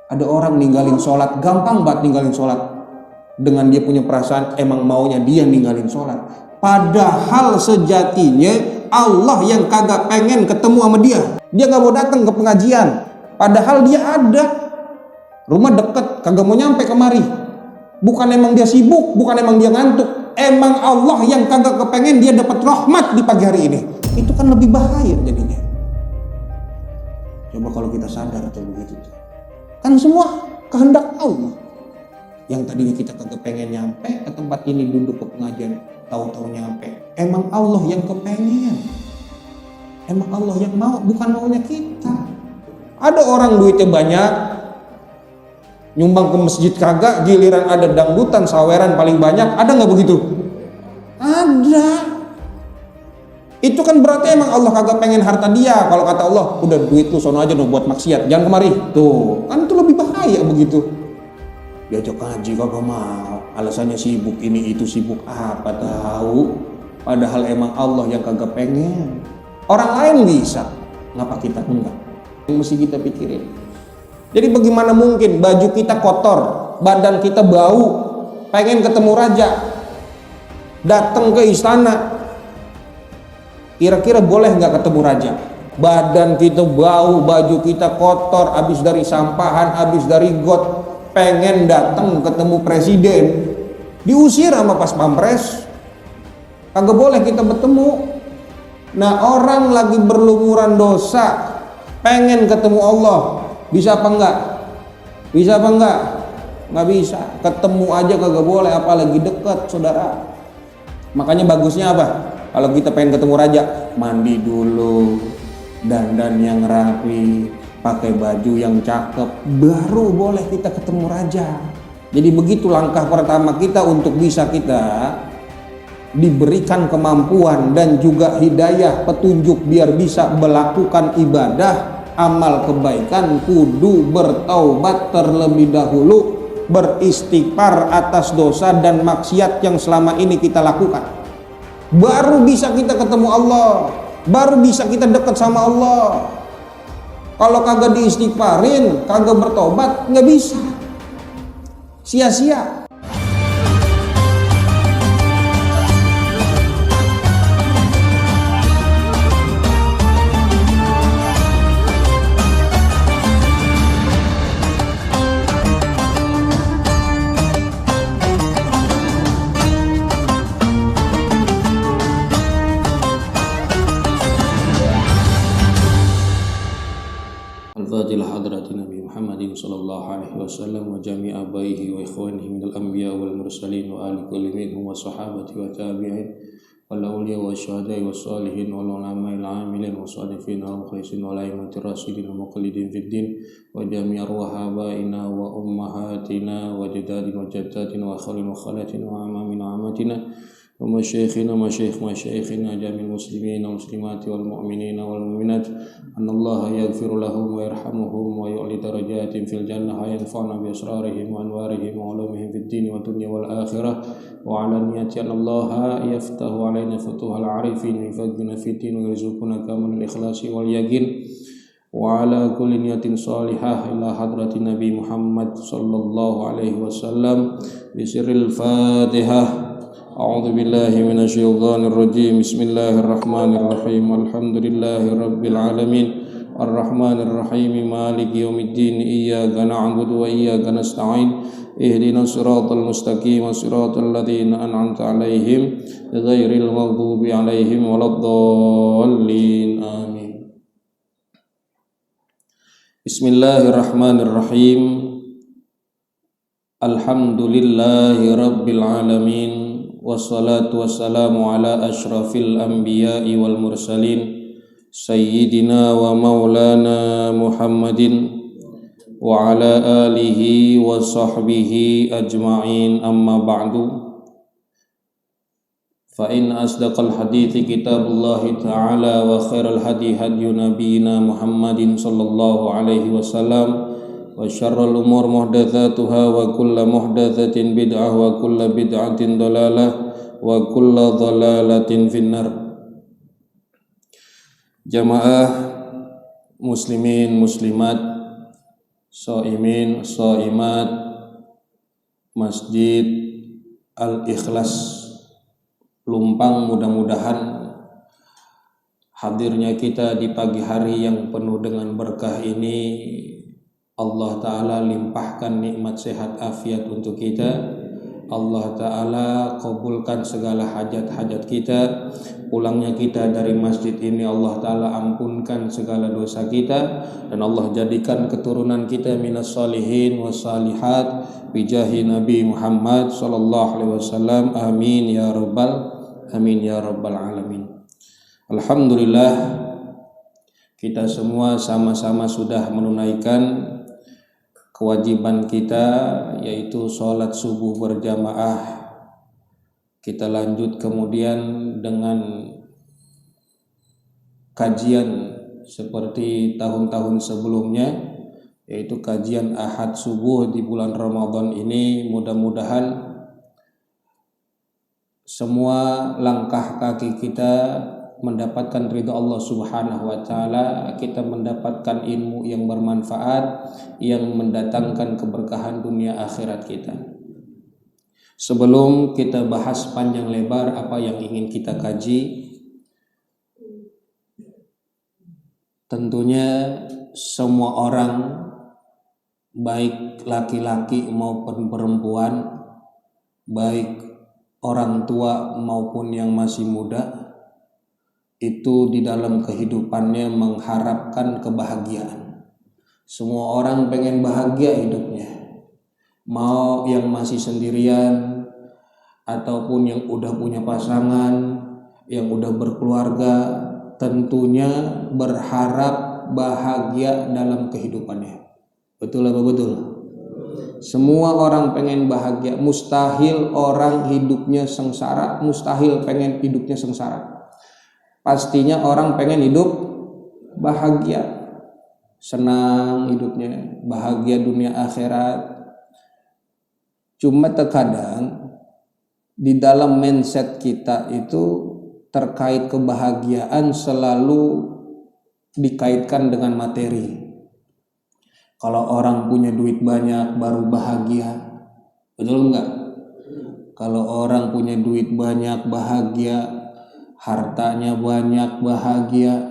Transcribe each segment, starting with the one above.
Ada orang ninggalin sholat, gampang banget ninggalin sholat, dengan dia punya perasaan emang maunya dia ninggalin sholat. Padahal sejatinya Allah yang kagak pengen ketemu sama dia. Dia gak mau datang ke pengajian, padahal dia ada, rumah deket, kagak mau nyampe kemari. Bukan emang dia sibuk, bukan emang dia ngantuk, emang Allah yang kagak kepengen dia dapat rahmat di pagi hari ini. Itu kan lebih bahaya jadinya. Coba kalau kita sadar atau begitu, kan semua kehendak Allah. Yang tadinya kita kagak pengen nyampe ke tempat ini, duduk ke pengajian, tahu-tahu nyampe. Emang Allah yang kepengen, emang Allah yang mau, bukan maunya kita. Ada orang duitnya banyak, nyumbang ke masjid kagak, giliran ada dangdutan saweran paling banyak. Ada nggak begitu? Ada. Itu kan berarti emang Allah kagak pengen harta dia. Kalau kata Allah, udah duit lu sono aja dong buat maksiat, jangan kemari. Tuh kan itu lebih bahaya begitu. Diajak ngaji kagak mau, alasannya sibuk ini itu, sibuk apa tahu. Padahal emang Allah yang kagak pengen. Orang lain bisa, kenapa kita enggak? Yang mesti kita pikirin. Jadi bagaimana mungkin baju kita kotor, badan kita bau, pengen ketemu raja, datang ke istana, kira-kira boleh nggak ketemu raja? Badan kita bau, baju kita kotor, habis dari sampahan, habis dari got, pengen datang ketemu presiden, diusir sama pas pampres, kagak boleh kita bertemu. Nah, orang lagi berlumuran dosa, pengen ketemu Allah, bisa apa enggak? Bisa apa enggak? Nggak bisa. Ketemu aja kagak boleh, apalagi dekat, saudara. Makanya bagusnya apa? Kalau kita pengen ketemu raja, mandi dulu, dandan yang rapi, pakai baju yang cakep, baru boleh kita ketemu raja. Jadi begitu langkah pertama kita untuk bisa kita diberikan kemampuan dan juga hidayah, petunjuk biar bisa melakukan ibadah, amal kebaikan, kudu bertaubat terlebih dahulu, beristighfar atas dosa dan maksiat yang selama ini kita lakukan. Baru bisa kita ketemu Allah, baru bisa kita dekat sama Allah. Kalau kagak diistighfarin, kagak bertobat, nggak bisa, sia-sia. Al-Fatilah hadrati Nabi Muhammadin sallallahu alaihi wasallam wa jami' abaihi wa ikhwanihi minal anbiya wal mursalin wa ali kulli minhum wa sahabati wa tabi'in wal awliya wa syuhada'i wa salihin wal ulama'il amilin wa salifin wa mukhlisin wa la'immati rasidin wa muqallidin fid din wa jami' arwah abaina wa ummahatina wa jadadin wa jaddatin wa khalin wa khalatin wa amamin wa amatina wa masyayikhina masyayikhina jamil muslimin wal muslimati wal mu'minina wal mu'minat anallaha yaghfiru lahum wa yarhamuhum wa yu'li darajatin fil jannah wa yanfa'na bi asrarihim wa anwarihim wa ulumihim fid din wa dunya wal akhirah wa ala niyati anallaha yaftahu alaina futuhal arifin wa yufaqihuna fid din wa yarzuquna kamal ikhlasi wal yaqin wa ala kulli niyatin salihah ila hadrati Nabi Muhammad sallallahu alaihi wasallam bi sirril Fatihah. A'udzu billahi minasyaitonir rajim. Bismillahirrahmanirrahim. Alhamdulillahi rabbil alamin. Arrahmanir rahim. Maliki yaumiddin. Iyyaka na'budu wa iyyaka nasta'in. Ihdinas siratal mustaqim. Siratal ladzina an'amta 'alaihim ghairil maghdubi 'alaihim waladdallin. Amin. Bismillahirrahmanirrahim. Alhamdulillahi rabbil alamin. Wassalatu wassalamu ala ashrafil anbiya'i wal mursalin sayyidina wa maulana Muhammadin wa ala alihi wa sahbihi ajma'in, amma ba'du. Fa in asdaqal hadithi kitabullahi ta'ala wa khairal hadi hadyu nabiyina Muhammadin sallallahu alaihi wasallam wa syarrul umur muhdatsatuha wa kullu muhdatsatin bid'ah wa kullu bid'atin dhalalah wa kullu dhalalatin finnar. Jamaah muslimin muslimat shaimin, shaimat Masjid Al-Ikhlas Lumpang, mudah-mudahan hadirnya kita di pagi hari yang penuh dengan berkah ini Allah Ta'ala limpahkan nikmat sehat afiat untuk kita. Allah Ta'ala kabulkan segala hajat-hajat kita. Pulangnya kita dari masjid ini Allah Ta'ala ampunkan segala dosa kita, dan Allah jadikan keturunan kita minas salihin wassalihat bijahi Nabi Muhammad sallallahu alaihi wasallam. Amin ya rabbal alamin. Alhamdulillah, kita semua sama-sama sudah menunaikan kewajiban kita, yaitu sholat subuh berjamaah. Kita lanjut kemudian dengan kajian seperti tahun-tahun sebelumnya, yaitu kajian Ahad subuh di bulan Ramadan ini. Mudah-mudahan semua langkah kaki kita mendapatkan ridha Allah Subhanahu wa Ta'ala, kita mendapatkan ilmu yang bermanfaat yang mendatangkan keberkahan dunia akhirat kita. Sebelum kita bahas panjang lebar apa yang ingin kita kaji, tentunya semua orang, baik laki-laki maupun perempuan, baik orang tua maupun yang masih muda, itu di dalam kehidupannya mengharapkan kebahagiaan. Semua orang pengen bahagia hidupnya, mau yang masih sendirian ataupun yang udah punya pasangan, yang udah berkeluarga, tentunya berharap bahagia dalam kehidupannya. Betul apa betul? Semua orang pengen bahagia. Mustahil orang hidupnya sengsara, mustahil pengen hidupnya sengsara. Pastinya orang pengen hidup bahagia, senang hidupnya, bahagia dunia akhirat. Cuma terkadang di dalam mindset kita itu terkait kebahagiaan selalu dikaitkan dengan materi. Kalau orang punya duit banyak baru bahagia, betul enggak? Kalau orang punya duit banyak bahagia, hartanya banyak bahagia.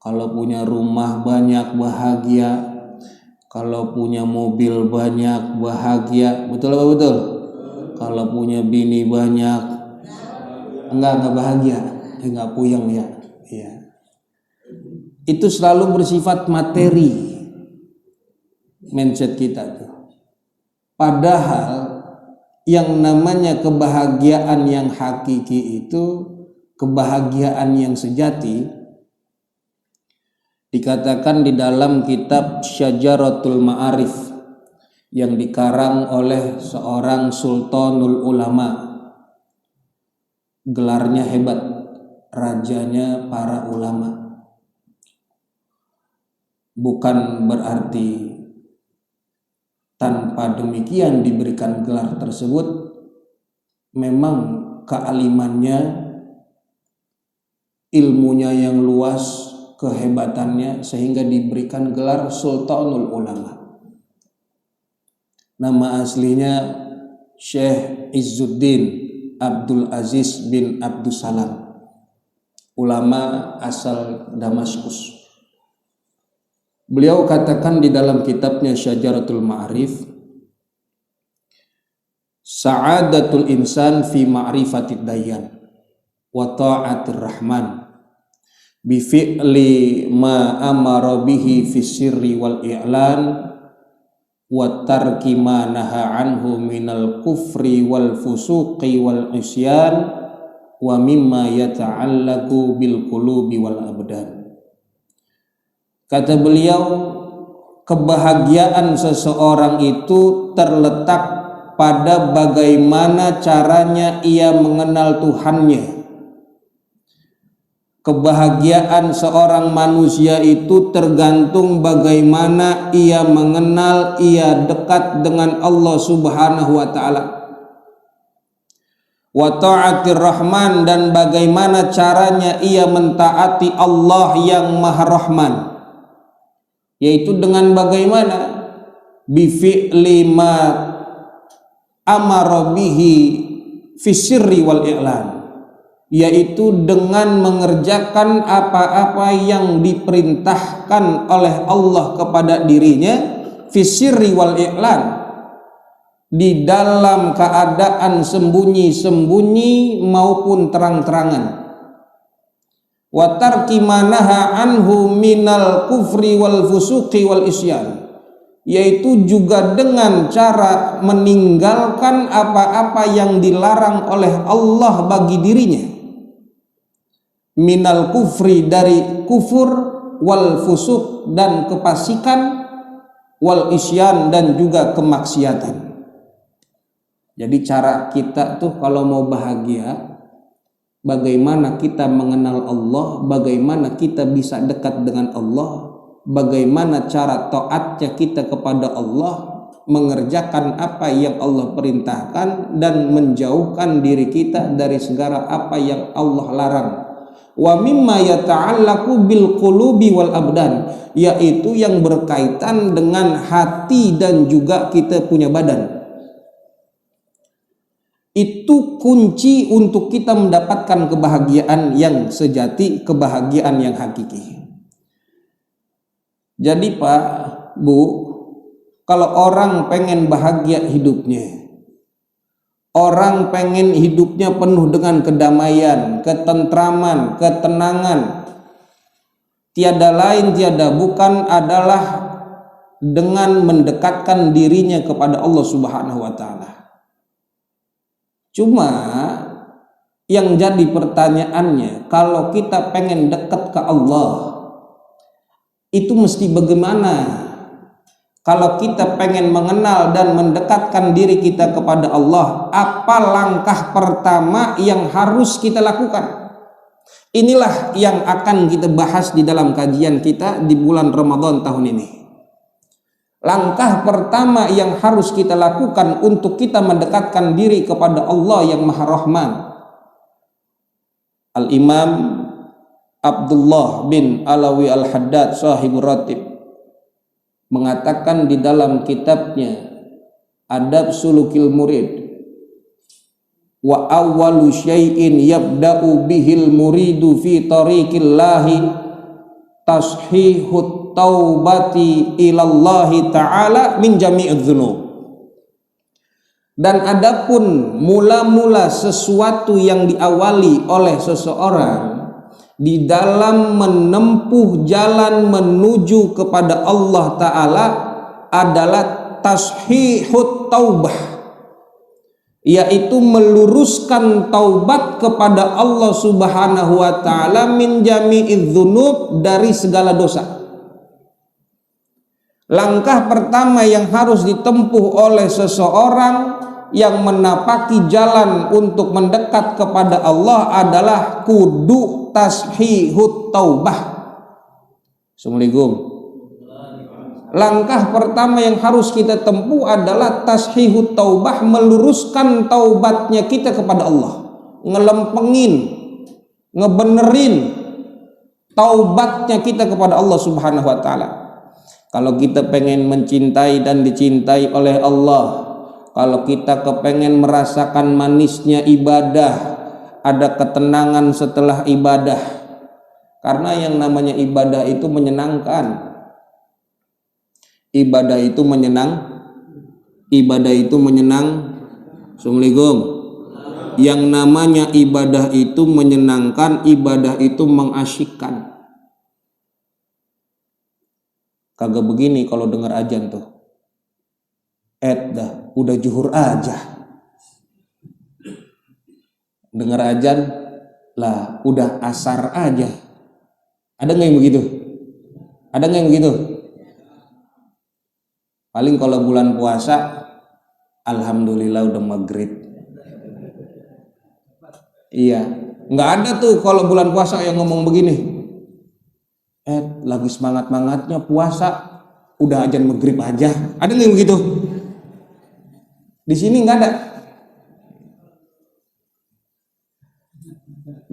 Kalau punya rumah banyak bahagia. Kalau punya mobil banyak bahagia. Betul apa betul? Kalau punya bini banyak enggak bahagia, enggak puyeng ya. Iya. Itu selalu bersifat materi mindset kita tuh. Padahal yang namanya kebahagiaan yang hakiki itu, kebahagiaan yang sejati, dikatakan di dalam kitab Syajaratul Ma'arif yang dikarang oleh seorang Sultanul Ulama. Gelarnya hebat, rajanya para ulama. Bukan berarti tanpa demikian diberikan gelar tersebut, memang kealimannya, ilmunya yang luas, kehebatannya sehingga diberikan gelar Sultanul Ulama. Nama aslinya Syekh Izzuddin Abdul Aziz bin Abdussalam, ulama asal Damaskus. Beliau katakan di dalam kitabnya Syajaratul Ma'arif, sa'adatul insan fi ma'rifatid dayyan wa ta'atir rahman bi fi'li ma amara bihi fi sirri wal i'lan wa tarki ma naha anhu minal kufri wal fusuqi wal isyan wa mimma yata'allaqu bil qulubi wal abdan. Kata beliau, kebahagiaan seseorang itu terletak pada bagaimana caranya ia mengenal Tuhannya. Kebahagiaan seorang manusia itu tergantung bagaimana ia mengenal, ia dekat dengan Allah Subhanahu wa ta'ala. Wa ta'atir rahman, dan bagaimana caranya ia mentaati Allah yang Maha Rahman. Yaitu dengan bagaimana bi fi'li ma amara bihi fi sirri wal i'lan, yaitu dengan mengerjakan apa-apa yang diperintahkan oleh Allah kepada dirinya fi sirri wal i'lan, di dalam keadaan sembunyi-sembunyi maupun terang-terangan, wa tarki manaha anhu minal kufri wal fusuqi wal isyan, yaitu juga dengan cara meninggalkan apa-apa yang dilarang oleh Allah bagi dirinya, minal kufri dari kufur, wal fusuq dan kefasikan, wal isyan dan juga kemaksiatan. Jadi cara kita tuh kalau mau bahagia, bagaimana kita mengenal Allah, bagaimana kita bisa dekat dengan Allah, bagaimana cara taatnya kita kepada Allah, mengerjakan apa yang Allah perintahkan dan menjauhkan diri kita dari segala apa yang Allah larang. Wa mimma yata'allaqu bil qulubi wal abdan, yaitu yang berkaitan dengan hati dan juga kita punya badan. Itu kunci untuk kita mendapatkan kebahagiaan yang sejati, kebahagiaan yang hakiki. Jadi Pak, Bu, kalau orang pengen bahagia hidupnya, orang pengen hidupnya penuh dengan kedamaian, ketentraman, ketenangan, tiada lain tiada bukan adalah dengan mendekatkan dirinya kepada Allah Subhanahu wa taala. Cuma yang jadi pertanyaannya, kalau kita pengen dekat ke Allah, itu mesti bagaimana? Kalau kita pengen mengenal dan mendekatkan diri kita kepada Allah, apa langkah pertama yang harus kita lakukan? Inilah yang akan kita bahas di dalam kajian kita di bulan Ramadan tahun ini. Langkah pertama yang harus kita lakukan untuk kita mendekatkan diri kepada Allah yang Maha Rahman. Al-Imam Abdullah bin Alawi Al-Haddad Sahibur Ratib mengatakan di dalam kitabnya Adab Sulukil Murid, wa awwalu syai'in yabda'u bihil muridu fi tariqillahi tashihut taubati ilallahi ta'ala min jami'idz dzunub. Dan adapun mula-mula sesuatu yang diawali oleh seseorang di dalam menempuh jalan menuju kepada Allah Ta'ala adalah tashihut taubah, yaitu meluruskan taubat kepada Allah Subhanahu wa Ta'ala min jami'idz dzunub, dari segala dosa. Langkah pertama yang harus ditempuh oleh seseorang yang menapaki jalan untuk mendekat kepada Allah adalah kudu tashihut taubah. Assalamualaikum. Langkah pertama yang harus kita tempuh adalah tashihut taubah, meluruskan taubatnya kita kepada Allah, ngelempengin, ngebenerin taubatnya kita kepada Allah Subhanahu wa Ta'ala. Kalau kita pengen mencintai dan dicintai oleh Allah, kalau kita kepengen merasakan manisnya ibadah, ada ketenangan setelah ibadah, karena yang namanya ibadah itu menyenangkan. Ibadah itu menyenang. Assalamualaikum. Yang namanya ibadah itu menyenangkan, ibadah itu mengasyikkan. Kagak begini kalau dengar azan tuh. Dah, udah zuhur aja. Dengar azan lah, udah asar aja. Ada nggak yang begitu? Ada nggak yang begitu? Paling kalau bulan puasa, alhamdulillah udah maghrib. Iya, nggak ada tuh kalau bulan puasa yang ngomong begini. Lagi semangat-semangatnya puasa, udah azan maghrib aja. Ada nggak yang begitu? Di sini nggak ada.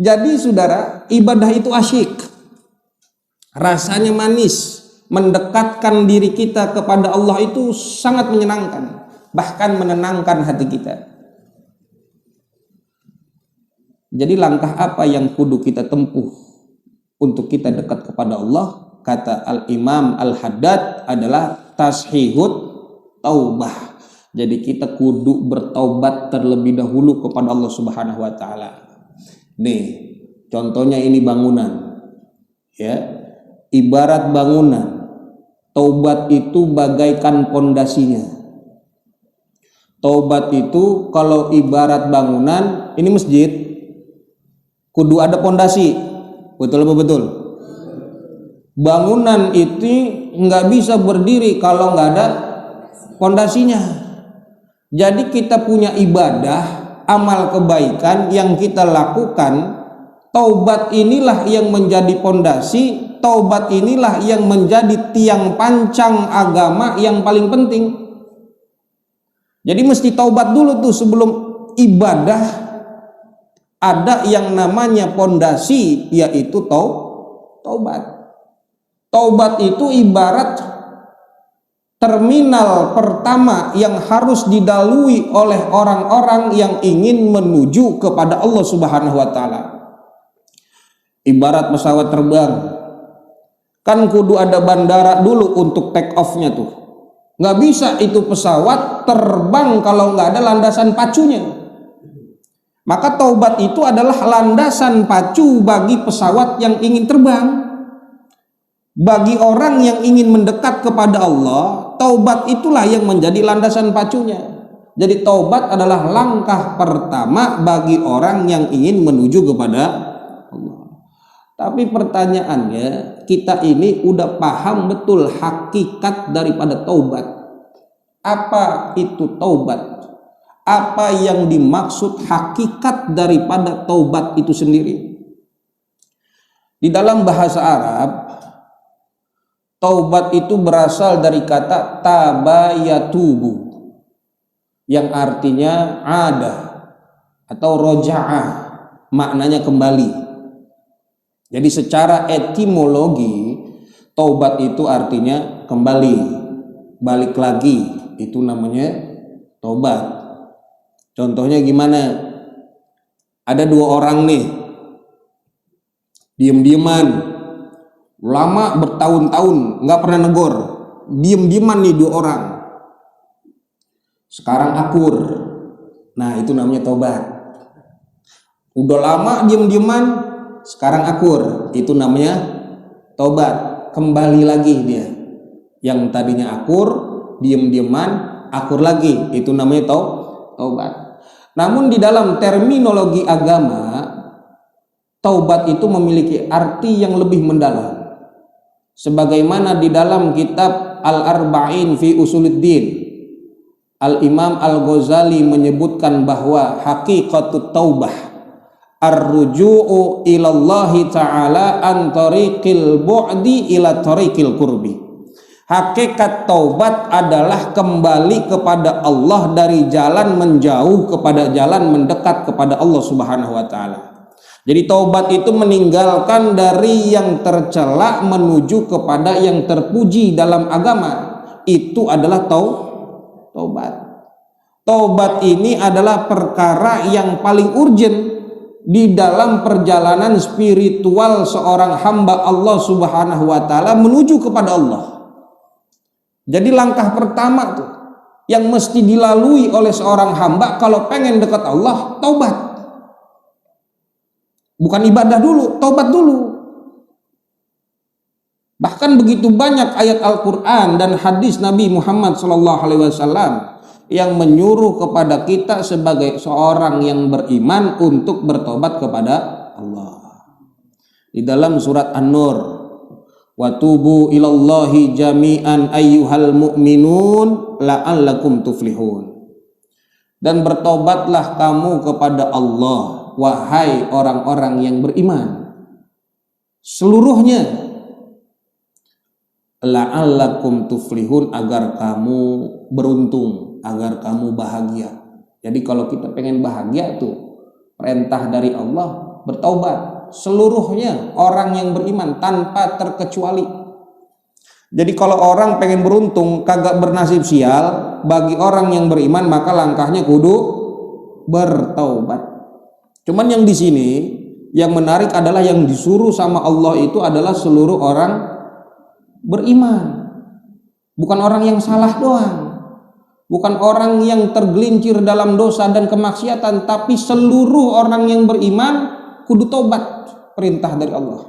Jadi saudara, ibadah itu asyik, rasanya manis, mendekatkan diri kita kepada Allah itu sangat menyenangkan, bahkan menenangkan hati kita. Jadi langkah apa yang kudu kita tempuh untuk kita dekat kepada Allah? Kata Al-Imam Al-Haddad adalah tashihut taubah. Jadi kita kudu bertaubat terlebih dahulu kepada Allah Subhanahu wa taala. Nih, contohnya ini bangunan. Ya. Ibarat bangunan. Taubat itu bagaikan pondasinya. Taubat itu kalau ibarat bangunan, ini masjid, kudu ada pondasi. Betul apa betul? Bangunan itu nggak bisa berdiri kalau nggak ada pondasinya. Jadi kita punya ibadah, amal kebaikan yang kita lakukan, taubat inilah yang menjadi pondasi, taubat inilah yang menjadi tiang pancang agama yang paling penting. Jadi mesti taubat dulu tuh sebelum ibadah. Ada yang namanya pondasi, yaitu taubat. Taubat itu ibarat terminal pertama yang harus dilalui oleh orang-orang yang ingin menuju kepada Allah Subhanahu wa taala. Ibarat pesawat terbang, kan kudu ada bandara dulu untuk take off-nya tuh. Nggak bisa itu pesawat terbang kalau nggak ada landasan pacunya. Maka taubat itu adalah landasan pacu bagi pesawat yang ingin terbang. Bagi orang yang ingin mendekat kepada Allah, taubat itulah yang menjadi landasan pacunya. Jadi taubat adalah langkah pertama bagi orang yang ingin menuju kepada Allah. Tapi pertanyaannya, kita ini udah paham betul hakikat daripada taubat. Apa itu taubat? Apa yang dimaksud hakikat daripada taubat itu sendiri? Di dalam bahasa Arab, taubat itu berasal dari kata tabayatubu, yang artinya ada atau roja'ah, maknanya kembali. Jadi secara etimologi, taubat itu artinya kembali, balik lagi, itu namanya taubat. Contohnya gimana? Ada dua orang nih, diem-dieman, lama bertahun-tahun nggak pernah negor, diem-dieman nih dua orang. Sekarang akur, nah itu namanya taubat. Udah lama diem-dieman, sekarang akur, itu namanya taubat. Kembali lagi dia, yang tadinya akur, diem-dieman, akur lagi, itu namanya taubat. Namun di dalam terminologi agama, taubat itu memiliki arti yang lebih mendalam. Sebagaimana di dalam kitab Al-Arba'in fi Usuluddin, Al-Imam Al-Ghazali menyebutkan bahwa haqiqatut taubah ar-ruju'u ilallahi ta'ala an tariqil bu'di ila tariqil qurbi. Hakikat taubat adalah kembali kepada Allah dari jalan menjauh kepada jalan mendekat kepada Allah Subhanahu wa taala. Jadi taubat itu meninggalkan dari yang tercela menuju kepada yang terpuji dalam agama. Itu adalah taubat. Taubat ini adalah perkara yang paling urgent di dalam perjalanan spiritual seorang hamba Allah Subhanahu wa taala menuju kepada Allah. Jadi langkah pertama tuh yang mesti dilalui oleh seorang hamba kalau pengen dekat Allah, taubat. Bukan ibadah dulu, taubat dulu. Bahkan begitu banyak ayat Al-Quran dan hadis Nabi Muhammad SAW yang menyuruh kepada kita sebagai seorang yang beriman untuk bertobat kepada Allah. Di dalam surat An-Nur, wa tubu ilallahi jami'an ayyuhal mu'minun la'allakum tuflihun. Dan bertobatlah kamu kepada Allah, wahai orang-orang yang beriman, seluruhnya, la'allakum tuflihun, agar kamu beruntung, agar kamu bahagia. Jadi kalau kita pengen bahagia tuh, perintah dari Allah bertaubat. Seluruhnya orang yang beriman tanpa terkecuali. Jadi kalau orang pengen beruntung kagak bernasib sial, bagi orang yang beriman maka langkahnya kudu bertaubat. Cuman yang di sini yang menarik adalah yang disuruh sama Allah itu adalah seluruh orang beriman. Bukan orang yang salah doang. Bukan orang yang tergelincir dalam dosa dan kemaksiatan, tapi seluruh orang yang beriman kudu taubat, perintah dari Allah.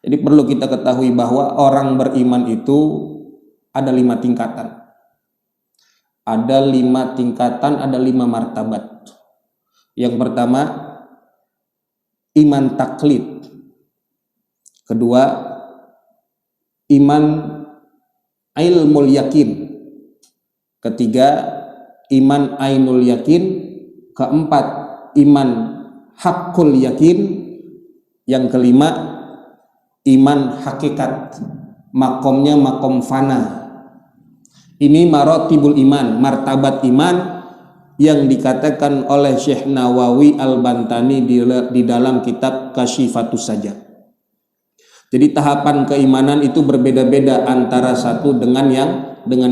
Jadi perlu kita ketahui bahwa orang beriman itu ada 5 tingkatan. Ada 5 tingkatan, ada 5 martabat. Yang pertama, iman taklid. Kedua, iman ilmul yakin. Ketiga, iman ainul yakin. Keempat, iman hakul yakin. Yang kelima, iman hakikat, makomnya makom fana. Ini marotibul iman, martabat iman yang dikatakan oleh Syekh Nawawi Al-Bantani di dalam kitab Kasyifatus Sajad. Jadi tahapan keimanan itu berbeda-beda antara satu dengan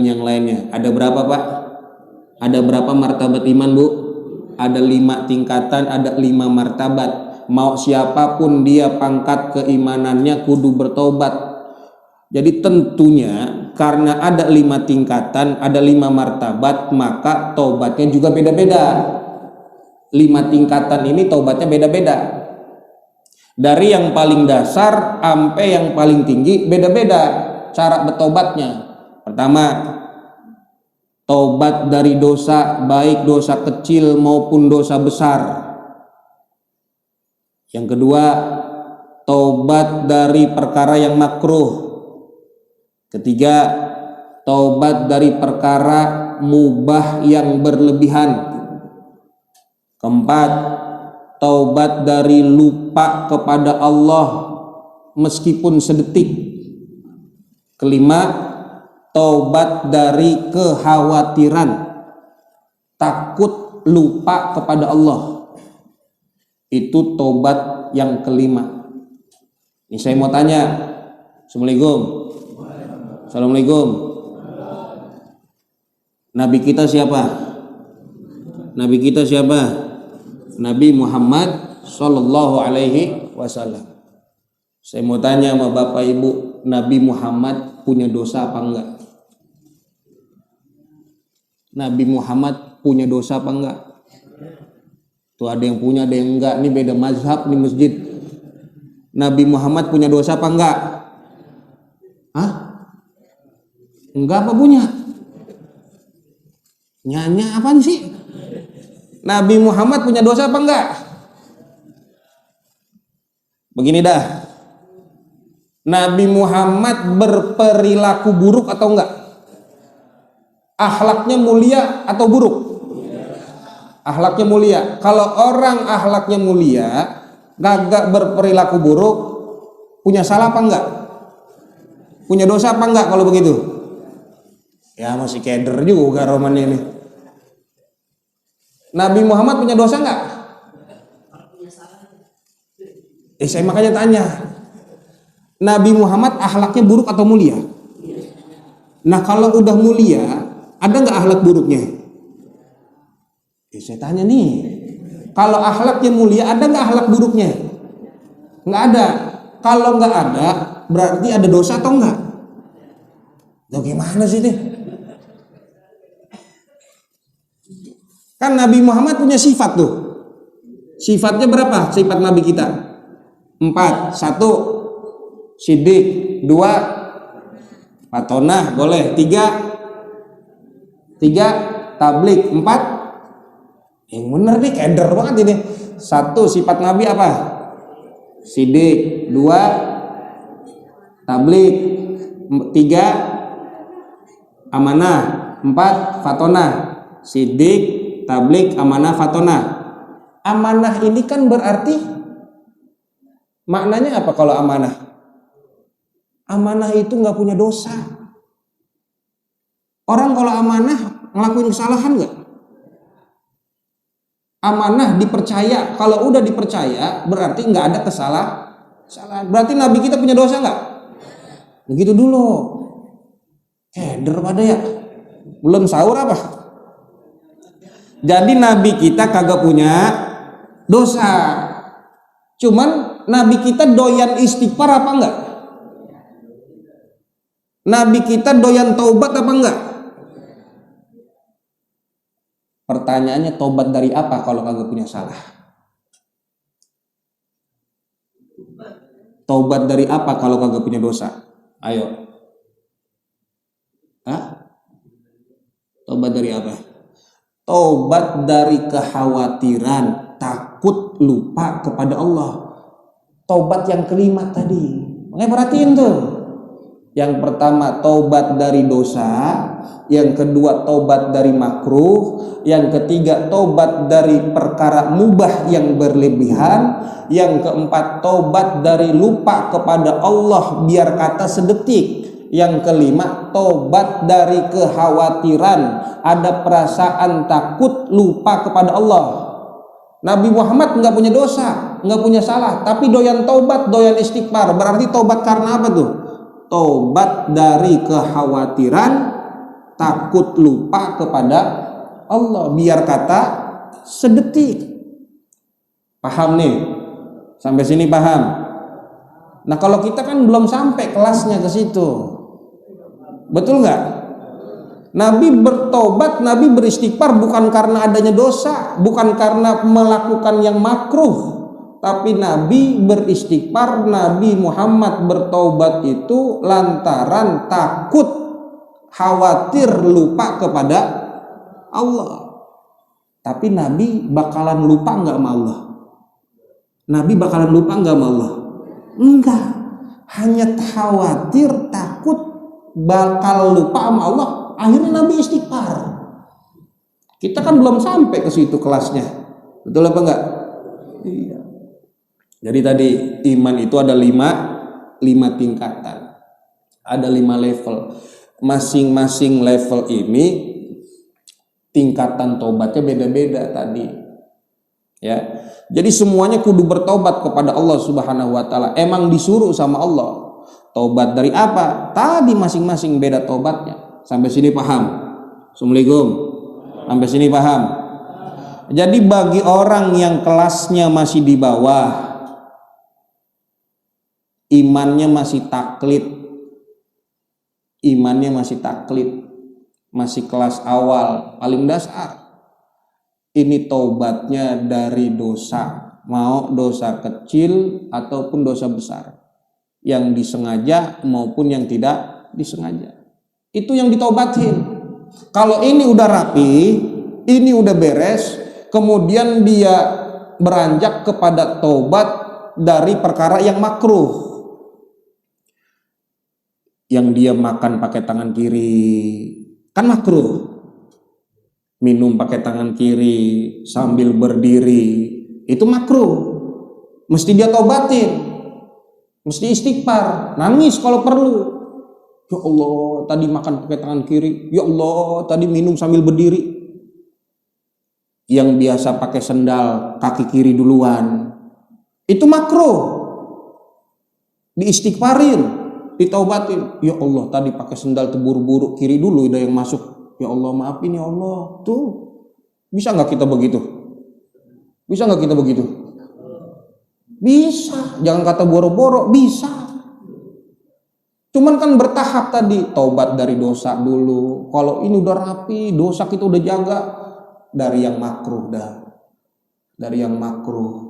yang lainnya. Ada berapa, Pak? Ada berapa martabat iman, Bu? Ada 5 tingkatan, ada 5 martabat. Mau siapapun dia pangkat keimanannya kudu bertobat. Jadi tentunya karena ada 5 tingkatan, ada 5 martabat, maka tobatnya juga beda-beda. 5 tingkatan ini tobatnya beda-beda. Dari yang paling dasar sampai yang paling tinggi beda-beda cara bertobatnya. Pertama, tobat dari dosa, baik dosa kecil maupun dosa besar. Yang kedua, tobat dari perkara yang makruh. Ketiga, tobat dari perkara mubah yang berlebihan. Keempat, taubat dari lupa kepada Allah meskipun sedetik. Kelima, taubat dari kekhawatiran, takut lupa kepada Allah. Itu taubat yang kelima. Ini saya mau tanya. Assalamualaikum. Nabi kita siapa? Nabi Muhammad Sallallahu Alaihi Wasallam. Saya mau tanya sama Bapak Ibu, Nabi Muhammad punya dosa apa enggak? Nabi Muhammad punya dosa apa enggak? Tuh ada yang punya, ada yang enggak. Ini beda mazhab nih masjid. Nabi Muhammad punya dosa apa enggak? Hah? Enggak apa punya? Nyanya apaan sih? Nabi Muhammad punya dosa apa enggak? Begini dah. Nabi Muhammad berperilaku buruk atau enggak? Akhlaknya mulia atau buruk? Akhlaknya mulia. Kalau orang akhlaknya mulia, gagak berperilaku buruk, punya salah apa enggak? Punya dosa apa enggak kalau begitu? Ya masih keder juga roman ini. Nabi Muhammad punya dosa enggak? Saya makanya tanya. Nabi Muhammad akhlaknya buruk atau mulia? Nah kalau udah mulia, ada enggak akhlak buruknya? Saya tanya nih. Kalau akhlaknya mulia, ada enggak akhlak buruknya? Enggak ada. Kalau enggak ada, berarti ada dosa atau enggak? Loh gimana sih nih? Kan Nabi Muhammad punya sifat tuh. Sifatnya berapa? Sifat Nabi kita 4. 1, Siddiq. 2, Fatonah. Boleh. 3, Tablik. 4, yang bener nih keder banget ini. 1, sifat Nabi apa? Siddiq. 2, Tablik. 3, amanah. 4, Fatonah. Siddiq, tablik, amanah, fatonah. Amanah ini kan berarti maknanya apa kalau amanah? Amanah itu nggak punya dosa. Orang kalau amanah ngelakuin kesalahan nggak? Amanah dipercaya. Kalau udah dipercaya berarti nggak ada kesalahan. Berarti Nabi kita punya dosa nggak? Begitu dulu. Daripada ya. Belum sahur apa? Jadi nabi kita kagak punya dosa. Cuman nabi kita doyan istighfar apa enggak? Nabi kita doyan taubat apa enggak? Pertanyaannya, taubat dari apa kalau kagak punya salah? Taubat dari apa kalau kagak punya dosa? Ayo. Hah? Taubat dari apa? Taubat dari kekhawatiran, takut lupa kepada Allah. Taubat yang kelima tadi. Makanya perhatiin tuh. Yang pertama taubat dari dosa, yang kedua taubat dari makruh, yang ketiga taubat dari perkara mubah yang berlebihan, yang keempat taubat dari lupa kepada Allah biar kata sedetik, yang kelima taubat dari kekhawatiran, ada perasaan takut lupa kepada Allah. Nabi Muhammad nggak punya dosa, nggak punya salah, tapi doyan taubat, doyan istighfar. Berarti taubat karena apa tuh? Taubat dari kekhawatiran, takut lupa kepada Allah biar kata sedetik. Paham nih? Sampai sini paham? Nah kalau kita kan belum sampai kelasnya ke situ, betul nggak? Nabi bertobat, Nabi beristighfar bukan karena adanya dosa, bukan karena melakukan yang makruh, tapi Nabi beristighfar, Nabi Muhammad bertaubat itu lantaran takut, khawatir lupa kepada Allah. Tapi Nabi bakalan lupa nggak sama Allah? Nabi bakalan lupa nggak sama Allah? Enggak, hanya khawatir, takut bakal lupa sama Allah. Akhirnya Nabi istighfar. Kita kan belum sampai ke situ kelasnya, betul apa enggak? Iya. Jadi tadi iman itu ada lima tingkatan, ada 5 level. Masing-masing level ini tingkatan tobatnya beda-beda tadi. Ya, jadi semuanya kudu bertobat kepada Allah Subhanahu Wa Taala. Emang disuruh sama Allah. Tobat dari apa? Tadi masing-masing beda tobatnya. Sampai sini paham? Assalamualaikum. Sampai sini paham? Jadi bagi orang yang kelasnya masih di bawah, imannya masih taklid, masih kelas awal, paling dasar, ini taubatnya dari dosa, mau dosa kecil ataupun dosa besar, yang disengaja maupun yang tidak disengaja, itu yang ditaubatin. Kalau ini udah rapi, ini udah beres, kemudian dia beranjak kepada taubat dari perkara yang makruh, yang dia makan pakai tangan kiri, kan makruh. Minum pakai tangan kiri sambil berdiri, itu makruh. Mesti dia taubatin, mesti istighfar, nangis kalau perlu. Ya Allah, tadi makan pakai tangan kiri. Ya Allah, tadi minum sambil berdiri. Yang biasa pakai sendal kaki kiri duluan, itu makruh. Diistighfarin, ditaubatin. Ya Allah, tadi pakai sendal terburu-buru, kiri dulu udah yang masuk. Ya Allah, maafin ya Allah. Tuh, bisa nggak kita begitu? Bisa nggak kita begitu? Bisa. Jangan kata boro-boro, bisa. Cuman kan bertahap tadi. Taubat dari dosa dulu. Kalau ini udah rapi, dosa kita udah jaga. Dari yang makruh dah. Dari yang makruh.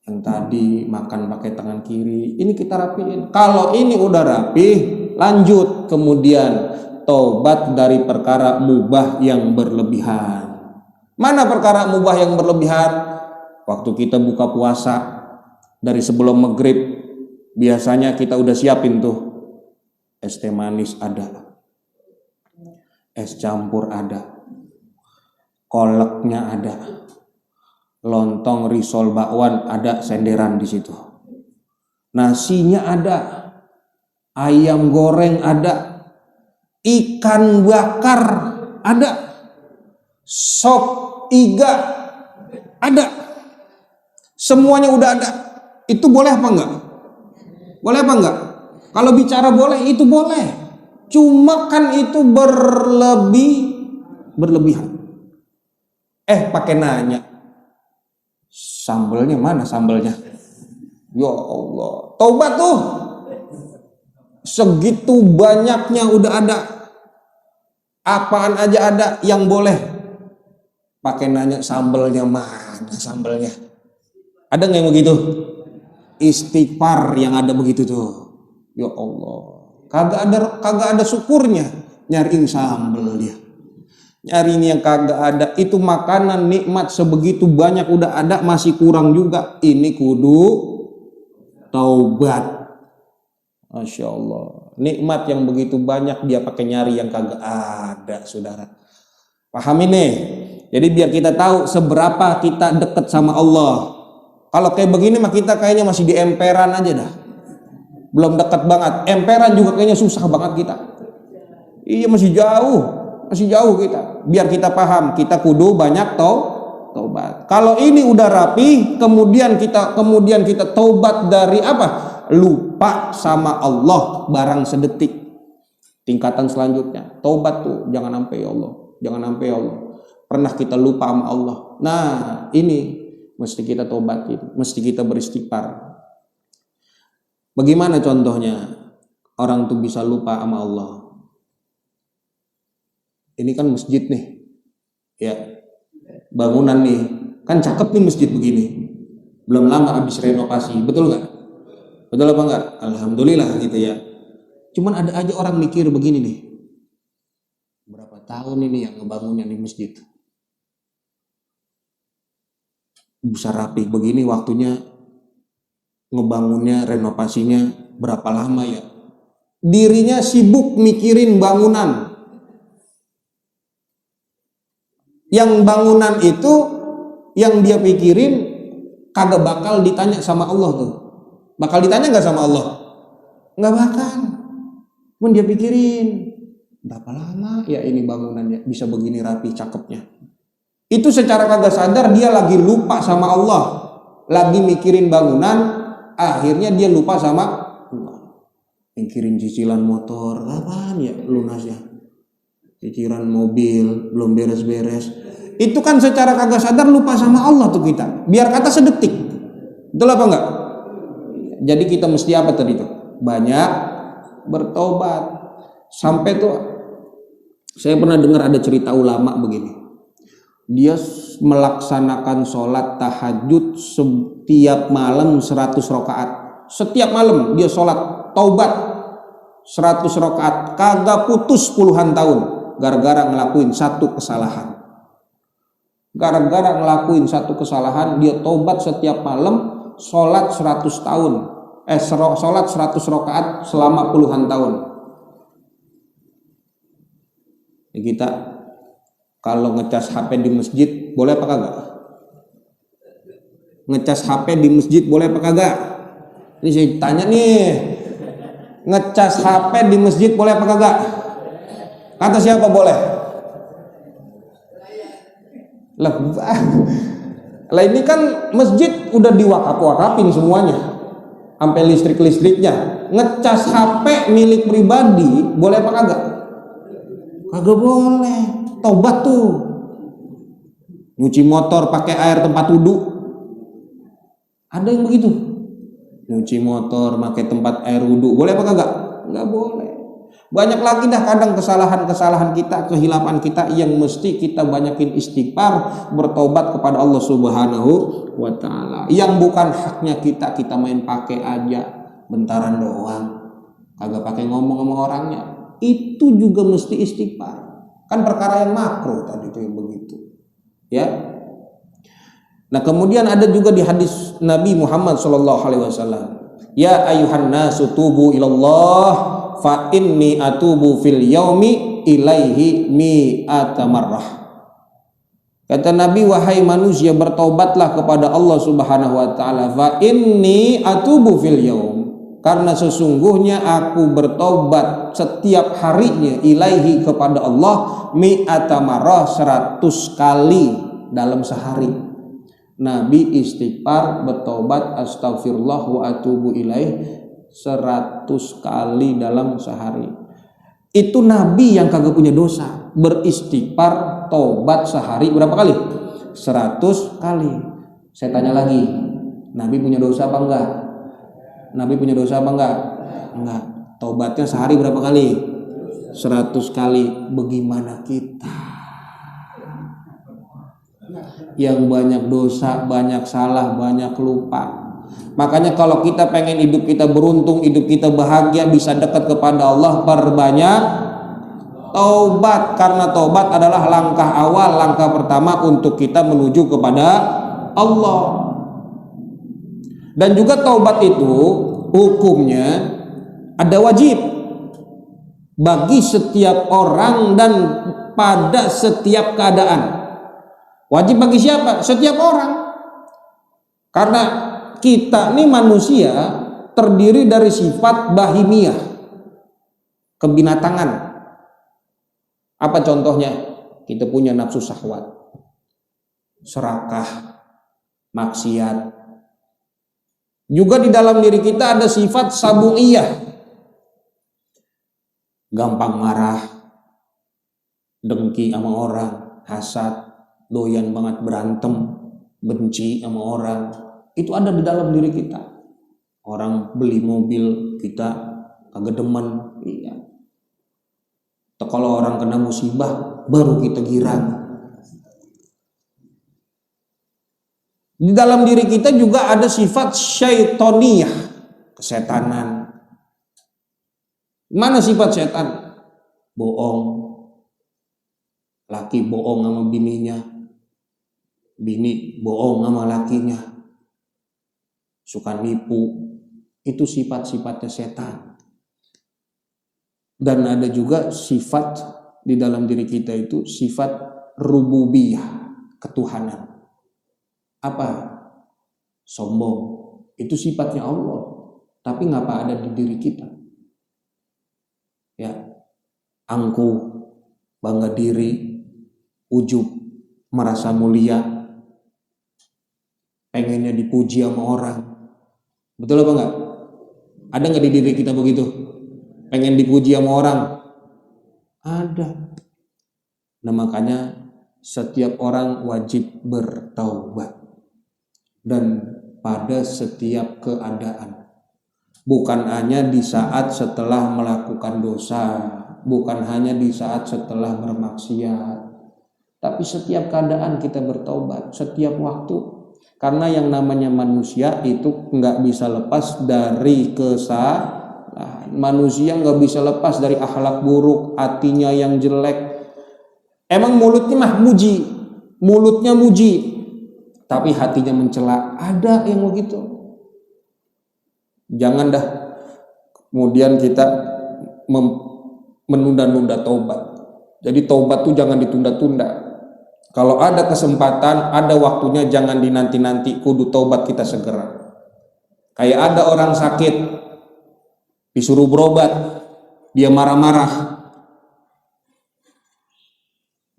Yang tadi makan pakai tangan kiri, ini kita rapiin. Kalau ini udah rapi, lanjut kemudian taubat dari perkara mubah yang berlebihan. Mana perkara mubah yang berlebihan? Waktu kita buka puasa, dari sebelum maghrib, biasanya kita udah siapin tuh, es teh manis ada, es campur ada, kolaknya ada, lontong risol bakwan ada, senderan di situ, nasinya ada, ayam goreng ada, ikan bakar ada, sop iga ada, semuanya udah ada. Itu boleh apa enggak? Boleh apa enggak? Kalau bicara boleh, itu boleh. Cuma kan itu berlebihan. Pakai nanya, sambelnya mana sambelnya? Ya Allah, taubat tuh. Segitu banyaknya udah ada. Apaan aja ada yang boleh. Pakai nanya sambelnya mana sambelnya? Ada nggak yang begitu? Istighfar yang ada begitu tuh. Ya Allah, kagak ada syukurnya. Nyariin sambel dia. Nyari ini yang kagak ada. Itu makanan nikmat sebegitu banyak udah ada masih kurang juga. Ini kudu taubat. Masya Allah. Nikmat yang begitu banyak dia pakai nyari yang kagak ada, saudara. Paham ini? Jadi biar kita tahu seberapa kita dekat sama Allah. Kalau kayak begini mah kita kayaknya masih di emperan aja dah. Belum dekat banget. Emperan juga kayaknya susah banget kita. Iya masih jauh kita. Biar kita paham, kita kudu banyak taubat. Kalau ini udah rapi, kemudian kita taubat dari apa? Lupa sama Allah barang sedetik. Tingkatan selanjutnya, taubat tuh jangan sampai ya Allah. Jangan sampai ya Allah. Pernah kita lupa sama Allah. Nah, ini mesti kita taubatin, mesti kita beristighfar. Bagaimana contohnya orang tuh bisa lupa sama Allah? Ini kan masjid nih, ya bangunan nih, kan cakep nih masjid begini. Belum lama habis renovasi, betul nggak? Betul apa nggak? Alhamdulillah gitu ya. Cuman ada aja orang mikir begini nih, berapa tahun ini yang ngebangunnya di masjid? Bisa rapi begini waktunya ngebangunnya, renovasinya berapa lama ya? Dirinya sibuk mikirin bangunan. Yang bangunan itu yang dia pikirin kagak bakal ditanya sama Allah tuh. Bakal ditanya nggak sama Allah? Nggak bakal. Pun dia pikirin berapa lama ya ini bangunannya bisa begini rapi cakepnya. Itu secara kagak sadar dia lagi lupa sama Allah. Lagi mikirin bangunan, akhirnya dia lupa sama Allah. Mikirin cicilan motor, kapan ya lunasnya? Cicilan mobil belum beres-beres. Itu kan secara kagak sadar lupa sama Allah tuh kita. Biar kata sedetik. Betul apa enggak? Jadi kita mesti apa tadi tuh? Banyak bertobat. Sampai tuh saya pernah dengar ada cerita ulama begini. Dia melaksanakan sholat tahajud setiap malam 100 rakaat. Setiap malam dia sholat taubat 100 rakaat. Kagak putus puluhan tahun. Gara-gara ngelakuin satu kesalahan. Gara-gara ngelakuin satu kesalahan, dia tobat setiap malam, sholat 100 tahun. Sholat 100 rakaat selama puluhan tahun. Ya kita kalau ngecas HP di masjid boleh apa kagak? Ngecas HP di masjid boleh apa kagak? Ini saya tanya nih. Ngecas HP di masjid boleh apa kagak? Kata siapa boleh? Lah ini kan masjid udah diwakaf-wakafin semuanya. Sampai listrik-listriknya. Ngecas HP milik pribadi boleh apa kagak? Kagak boleh. Tobat tuh. Nyuci motor pakai air tempat wudhu. Ada yang begitu. Nyuci motor pakai tempat air wudhu boleh apa kagak? Nggak boleh. Banyak lagi dah kadang kesalahan-kesalahan kita, kehilapan kita yang mesti kita banyakin istighfar, bertobat kepada Allah Subhanahu wa taala. Yang bukan haknya kita main pakai aja bentaran doang. Kagak pakai ngomong sama orangnya. Itu juga mesti istighfar. Kan perkara yang makruh tadi itu yang begitu. Ya. Nah, kemudian ada juga di hadis Nabi Muhammad SAW. Ya ayuhan nasu tubu ilallah fa inni atubu fil yaumi ilaihi mi'ata marrah. Kata Nabi, wahai manusia, bertobatlah kepada Allah Subhanahu wa taala. Fa inni atubu fil yaum, karena sesungguhnya aku bertobat setiap harinya ilaihi kepada Allah mi'ata marrah 100 kali dalam sehari. Nabi istighfar, bertobat, astagfirullah wa atubu ilaih 100 kali dalam sehari. Itu Nabi yang kagak punya dosa, beristighfar, tobat sehari berapa kali? 100 kali. Saya tanya lagi, Nabi punya dosa apa enggak? Nabi punya dosa apa enggak? Enggak. Tobatnya sehari berapa kali? 100 kali. Bagaimana kita yang banyak dosa, banyak salah, banyak lupa? Makanya kalau kita pengen hidup kita beruntung, hidup kita bahagia, bisa dekat kepada Allah, perbanyak taubat. Karena taubat adalah langkah awal, langkah pertama untuk kita menuju kepada Allah. Dan juga taubat itu hukumnya ada wajib bagi setiap orang dan pada setiap keadaan. Wajib bagi siapa? Setiap orang. Karena kita ini manusia terdiri dari sifat bahimiyah, kebinatangan. Apa contohnya? Kita punya nafsu syahwat, serakah, maksiat. Juga di dalam diri kita ada sifat sabungiyah, gampang marah, dengki sama orang, hasad, doyan banget berantem, benci sama orang. Itu ada di dalam diri kita. Orang beli mobil kita kagak demen, iya. Kalau orang kena musibah baru kita girang. Di dalam diri kita juga ada sifat syaitoniyah, kesetanan. Mana sifat setan? Bohong. Laki bohong sama bininya, bini bohong sama lakinya, suka nipu. Itu sifat-sifatnya setan. Dan ada juga sifat di dalam diri kita itu sifat rububiyah, ketuhanan. Apa? Sombong. Itu sifatnya Allah, tapi ngapa ada di diri kita? Ya, angkuh, bangga diri, ujub, merasa mulia, pengennya dipuji sama orang. Betul apa enggak? Ada enggak di diri kita begitu? Pengen dipuji sama orang? Ada. Nah makanya setiap orang wajib bertaubat. Dan pada setiap keadaan. Bukan hanya di saat setelah melakukan dosa, bukan hanya di saat setelah bermaksiat, tapi setiap keadaan kita bertaubat, setiap waktu. Karena yang namanya manusia itu nggak bisa lepas dari kesalahan. Manusia nggak bisa lepas dari akhlak buruk, hatinya yang jelek. Emang mulutnya mah muji, mulutnya muji, tapi hatinya mencela. Ada yang begitu. Jangan dah kemudian kita menunda-nunda taubat. Jadi taubat tuh jangan ditunda-tunda. Kalau ada kesempatan, ada waktunya, jangan dinanti-nanti, kudu taubat kita segera. Kayak ada orang sakit, disuruh berobat, dia marah-marah.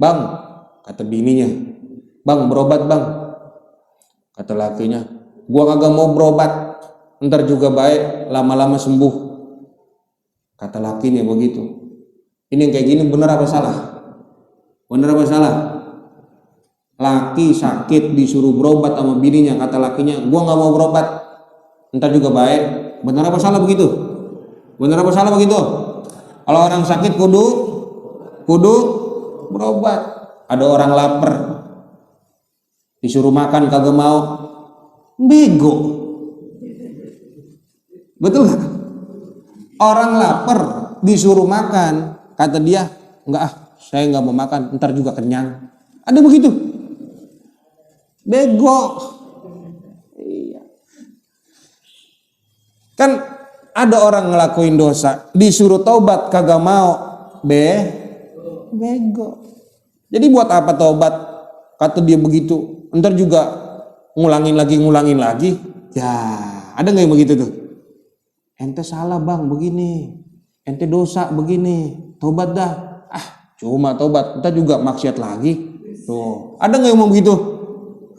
Bang, kata bininya, bang berobat bang. Kata lakinya, gua kagak mau berobat, ntar juga baik, lama-lama sembuh. Kata lakinya begitu. Ini yang kayak gini bener apa salah? Bener apa salah? Laki sakit disuruh berobat sama bininya, kata lakinya, gua nggak mau berobat, ntar juga baik. Bener apa salah begitu? Bener apa salah begitu? Kalau orang sakit kudu berobat. Ada orang lapar, disuruh makan kagak mau, bego. Betul gak? Orang lapar disuruh makan, kata dia, enggak saya nggak mau makan, ntar juga kenyang. Ada begitu? Bego. Iya. Kan ada orang ngelakuin dosa, disuruh taubat kagak mau, bego. Jadi buat apa taubat? Kata dia begitu. Ntar juga ngulangin lagi. Ya, ada nggak yang begitu tuh? Ente salah bang begini, ente dosa begini, taubat dah. Cuma taubat, ntar juga maksiat lagi. Tuh, ada nggak yang ngomong begitu?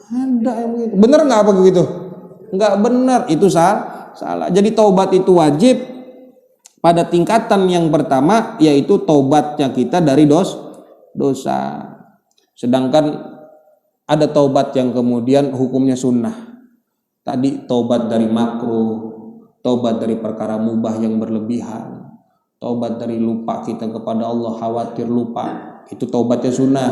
Ada yang begitu. Bener nggak apa begitu? Nggak bener, itu salah. salah. Jadi taubat itu wajib pada tingkatan yang pertama, yaitu taubatnya kita dari dosa. Sedangkan ada taubat yang kemudian hukumnya sunnah. Tadi taubat dari makruh, taubat dari perkara mubah yang berlebihan, taubat dari lupa kita kepada Allah, khawatir lupa, itu taubatnya sunnah.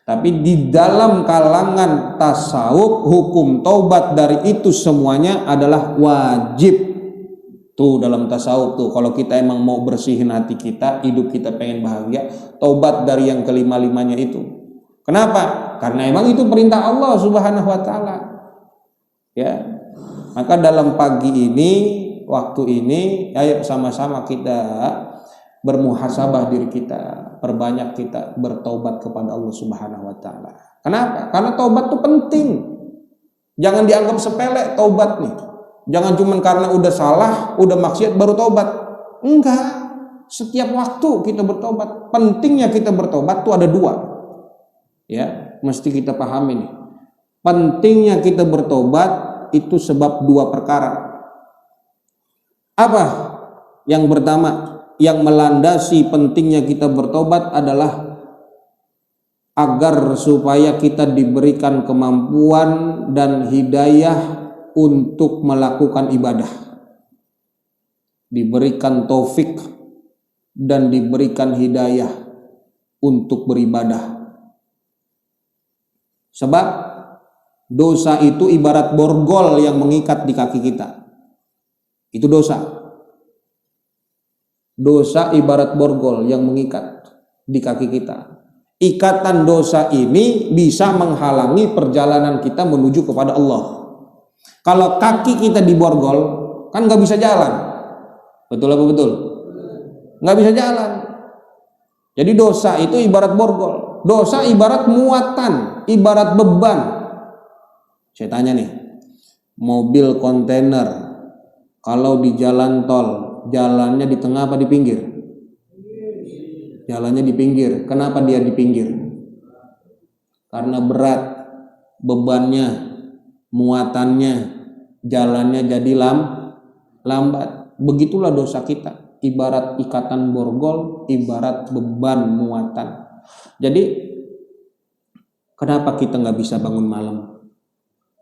Tapi di dalam kalangan tasawuf, hukum taubat dari itu semuanya adalah wajib. Tuh dalam tasawuf tuh, kalau kita emang mau bersihin hati kita, hidup kita pengen bahagia, taubat dari yang kelima-limanya itu. Kenapa? Karena emang itu perintah Allah Subhanahu wa taala. Ya. Maka dalam pagi ini, waktu ini, ayo sama-sama kita bermuhasabah diri kita, perbanyak kita bertaubat kepada Allah Subhanahu wa taala. Kenapa? Karena taubat itu penting. Jangan dianggap sepele taubat nih. Jangan cuma karena udah salah, udah maksiat baru taubat. Enggak. Setiap waktu kita bertobat. Pentingnya kita bertobat tuh ada dua. Ya, mesti kita pahami nih. Pentingnya kita bertobat itu sebab dua perkara. Apa? Yang pertama, yang melandasi pentingnya kita bertobat adalah agar supaya kita diberikan kemampuan dan hidayah untuk melakukan ibadah, diberikan taufik dan diberikan hidayah untuk beribadah. Sebab dosa itu ibarat borgol yang mengikat di kaki kita. Itu dosa. Dosa ibarat borgol yang mengikat di kaki kita. Ikatan dosa ini bisa menghalangi perjalanan kita menuju kepada Allah. Kalau kaki kita diborgol, kan nggak bisa jalan. Betul apa betul? Nggak bisa jalan. Jadi dosa itu ibarat borgol. Dosa ibarat muatan, ibarat beban. Saya tanya nih, mobil kontainer kalau di jalan tol, jalannya di tengah apa di pinggir? Jalannya di pinggir. Kenapa dia di pinggir? Karena berat, bebannya, muatannya, jalannya jadi lambat. Begitulah dosa kita. Ibarat ikatan borgol, ibarat beban muatan. Jadi kenapa kita nggak bisa bangun malam?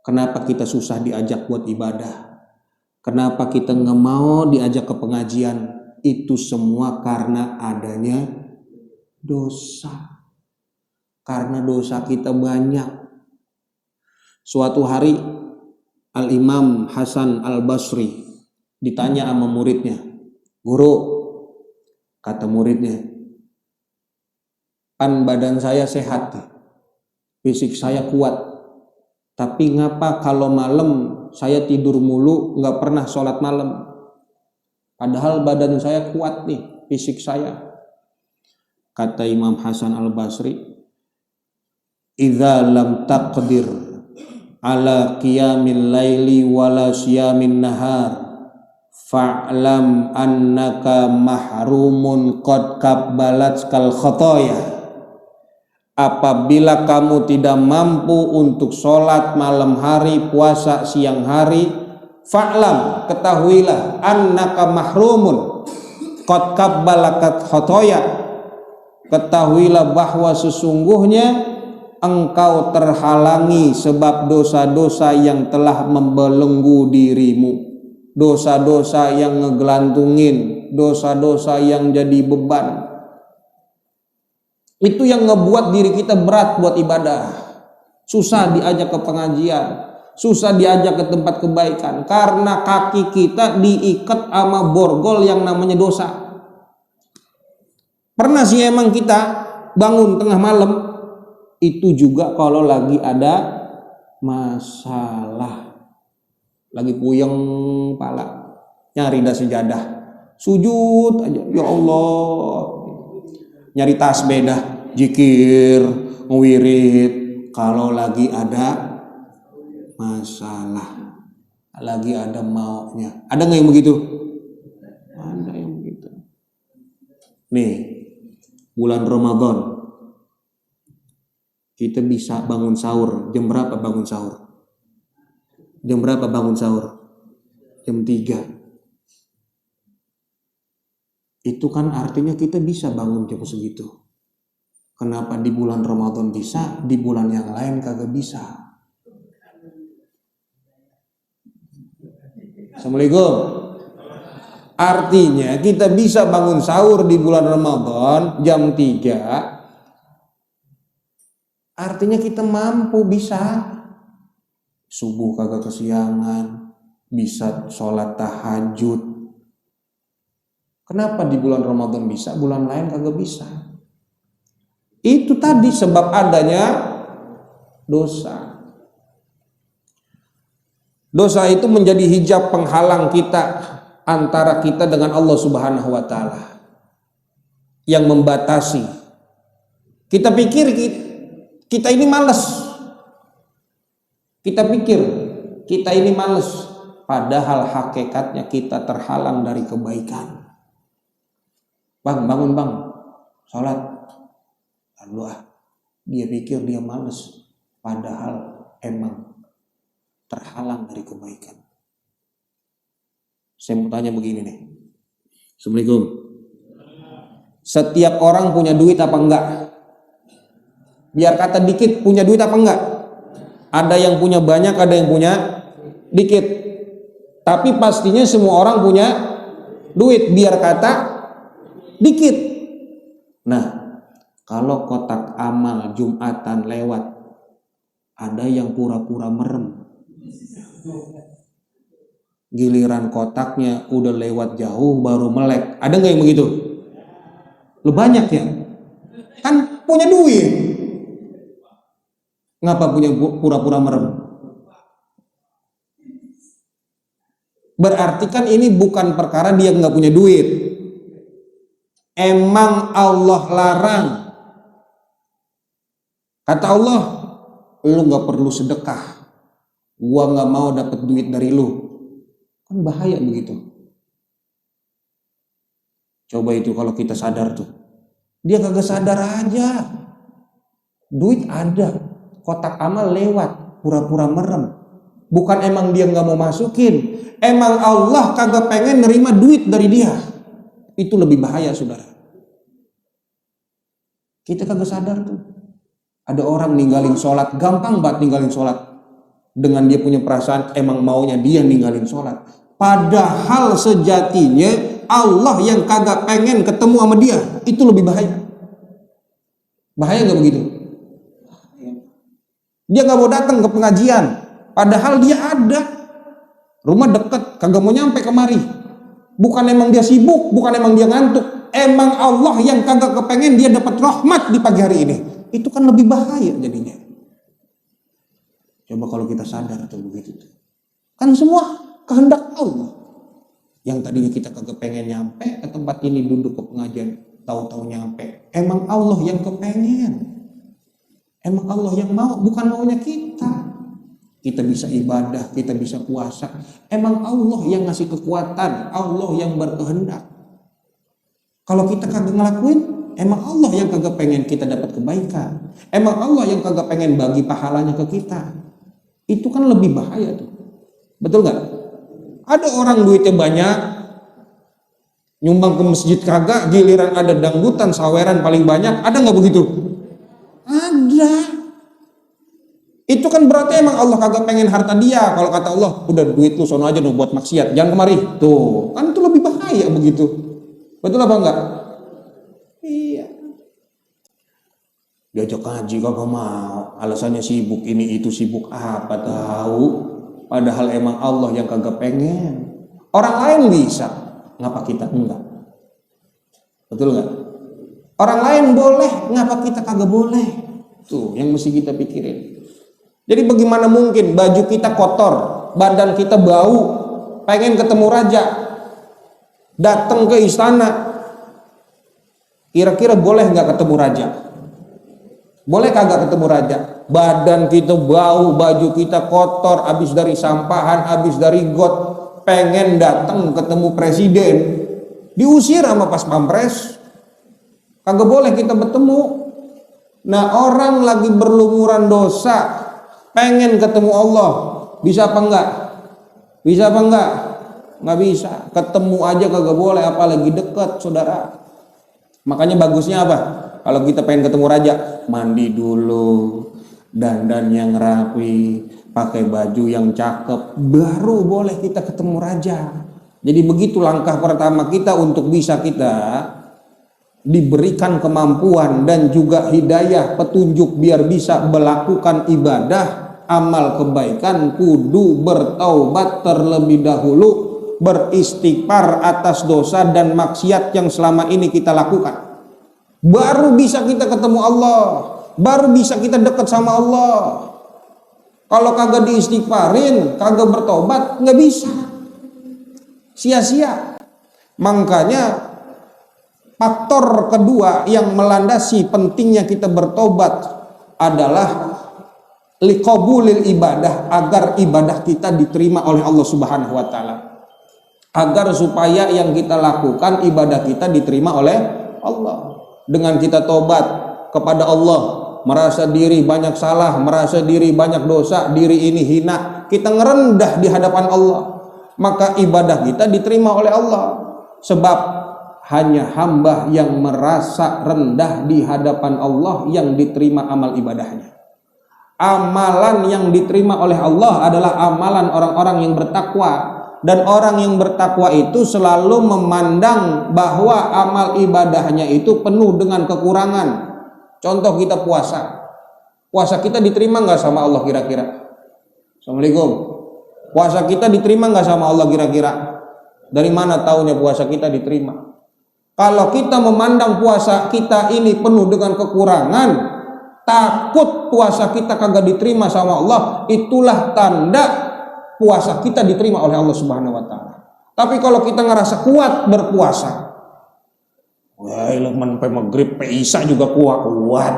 Kenapa kita susah diajak buat ibadah? Kenapa kita nggak mau diajak ke pengajian? Itu semua karena adanya dosa. Karena dosa kita banyak. Suatu hari Al-Imam Hasan Al-Basri ditanya sama muridnya, "Guru," kata muridnya, "kan badan saya sehat, fisik saya kuat, tapi ngapa kalau malam saya tidur mulu, nggak pernah sholat malam? Padahal badan saya kuat nih, fisik saya." Kata Imam Hasan Al-Basri, "Idza lam taqdir ala qiyamil laili wala siyamin nahar, fa'lam annaka mahrumun qad kabbalat kal khotoya." Apabila kamu tidak mampu untuk sholat malam hari, puasa siang hari, fa'lam, ketahuilah, annaka mahrumun qad kabbalat khotoya, ketahuilah bahwa sesungguhnya engkau terhalangi sebab dosa-dosa yang telah membelenggu dirimu, dosa-dosa yang ngegelantungin, dosa-dosa yang jadi beban. Itu yang ngebuat diri kita berat buat ibadah. Susah diajak ke pengajian, susah diajak ke tempat kebaikan, karena kaki kita diikat sama borgol yang namanya dosa. Pernah sih emang kita bangun tengah malam, itu juga kalau lagi ada masalah, lagi puyeng pala, nyari dah sejadah, sujud aja, ya Allah, nyari tasbih dah, zikir, ngewirid. Kalau lagi ada masalah, lagi ada maunya, ada nggak yang begitu? Ada yang begitu. Nih, bulan Ramadan, kita bisa bangun sahur. Jam berapa bangun sahur? Jam berapa bangun sahur? jam 3. Itu kan artinya kita bisa bangun jam segitu. Kenapa di bulan Ramadan bisa, di bulan yang lain kagak bisa? Assalamualaikum. Artinya kita bisa bangun sahur di bulan Ramadan jam 3. Artinya kita mampu, bisa. Subuh kagak kesiangan, bisa sholat tahajud. Kenapa di bulan Ramadan bisa, bulan lain kagak bisa? Itu tadi sebab adanya dosa. Dosa itu menjadi hijab penghalang kita antara kita dengan Allah Subhanahu wa taala, yang membatasi. Kita pikir kita ini malas. Kita pikir kita ini malas, padahal hakikatnya kita terhalang dari kebaikan. Bang, bangun bang, sholat. Dia pikir dia malas, padahal emang terhalang dari kebaikan. Saya mau tanya begini nih. Assalamualaikum. Setiap orang punya duit apa enggak? Biar kata dikit, punya duit apa enggak? Ada yang punya banyak, ada yang punya dikit. Tapi pastinya semua orang punya duit, biar kata dikit. Nah, kalau kotak amal Jumatan lewat, ada yang pura-pura merem. Giliran kotaknya udah lewat jauh baru melek. Ada nggak yang begitu? Lu banyak ya? Kan punya duit. Ngapa punya pura-pura merem? Berarti kan ini bukan perkara dia nggak punya duit. Emang Allah larang. Kata Allah, lu gak perlu sedekah, gua gak mau dapat duit dari lu. Kan bahaya begitu. Coba itu kalau kita sadar tuh. Dia kagak sadar aja. Duit ada, kotak amal lewat, pura-pura merem. Bukan emang dia gak mau masukin, emang Allah kagak pengen nerima duit dari dia. Itu lebih bahaya, saudara. Kita kagak sadar tuh. Ada orang ninggalin sholat, gampang banget ninggalin sholat. Dengan dia punya perasaan emang maunya dia ninggalin sholat. Padahal sejatinya Allah yang kagak pengen ketemu sama dia. Itu lebih bahaya. Bahaya gak begitu? Dia gak mau datang ke pengajian, padahal dia ada. Rumah deket, kagak mau nyampe kemari. Bukan emang dia sibuk, bukan emang dia ngantuk. Emang Allah yang kagak kepengen dia dapat rahmat di pagi hari ini. Itu kan lebih bahaya jadinya. Coba kalau kita sadar tuh begitu tuh. Kan semua kehendak Allah. Yang tadinya kita kagak pengen nyampe ke tempat ini duduk ke pengajian, tahu-tahu nyampe. Emang Allah yang kepengen. Emang Allah yang mau, bukan maunya kita. Kita bisa ibadah, kita bisa puasa. Emang Allah yang ngasih kekuatan, Allah yang berkehendak. Kalau kita kagak ngelakuin, emang Allah yang kagak pengen kita dapat kebaikan. Emang Allah yang kagak pengen bagi pahalanya ke kita. Itu kan lebih bahaya tuh. Betul gak? Ada orang duitnya banyak, nyumbang ke masjid kagak, giliran ada dangdutan, saweran paling banyak. Ada gak begitu? Ada. Itu kan berarti emang Allah kagak pengen harta dia. Kalau kata Allah, udah duit lu sono aja buat maksiat, jangan kemari. Tuh, kan itu lebih bahaya begitu. Betul apa enggak? Iya. Diajak ngaji kagak mau, alasannya sibuk ini itu, sibuk apa tahu. Padahal emang Allah yang kagak pengen. Orang lain bisa, ngapa kita enggak? Betul enggak? Orang lain boleh, ngapa kita kagak boleh? Tuh yang mesti kita pikirin. Jadi bagaimana mungkin baju kita kotor, badan kita bau, pengen ketemu raja, datang ke istana. Kira-kira boleh nggak ketemu raja? Boleh kagak ketemu raja? Badan kita bau, baju kita kotor, habis dari sampahan, habis dari got, pengen datang ketemu presiden, diusir sama pas pampres. Kagak boleh kita bertemu. Nah, orang lagi berlumuran dosa, pengen ketemu Allah, bisa apa enggak? Bisa apa enggak? nggak bisa. Ketemu aja kagak boleh, apalagi deket, saudara. Makanya bagusnya apa? Kalau kita pengen ketemu raja, mandi dulu, dandan yang rapi, pakai baju yang cakep, baru boleh kita ketemu raja. Jadi begitu langkah pertama kita untuk bisa kita diberikan kemampuan dan juga hidayah, petunjuk biar bisa melakukan ibadah, amal kebaikan, kudu bertaubat terlebih dahulu, beristighfar atas dosa dan maksiat yang selama ini kita lakukan. Baru bisa kita ketemu Allah, baru bisa kita dekat sama Allah. Kalau kagak diistighfarin, kagak bertobat, nggak bisa, sia-sia. Makanya faktor kedua yang melandasi pentingnya kita bertobat adalah liqabulil ibadah, agar ibadah kita diterima oleh Allah Subhanahu wa taala. Agar supaya yang kita lakukan, ibadah kita diterima oleh Allah. Dengan kita tobat kepada Allah, merasa diri banyak salah, merasa diri banyak dosa, diri ini hina, kita ngerendah di hadapan Allah, maka ibadah kita diterima oleh Allah. Sebab hanya hamba yang merasa rendah di hadapan Allah yang diterima amal ibadahnya. Amalan yang diterima oleh Allah adalah amalan orang-orang yang bertakwa. Dan orang yang bertakwa itu selalu memandang bahwa amal ibadahnya itu penuh dengan kekurangan. Contoh kita puasa. Puasa kita diterima nggak sama Allah kira-kira? Assalamualaikum. Puasa kita diterima nggak sama Allah kira-kira? Dari mana taunya puasa kita diterima? Kalau kita memandang puasa kita ini penuh dengan kekurangan, takut puasa kita kagak diterima sama Allah, itulah tanda puasa kita diterima oleh Allah Subhanahu wa taala. Tapi kalau kita ngerasa kuat berpuasa, wah, sampai maghrib, isya juga kuat.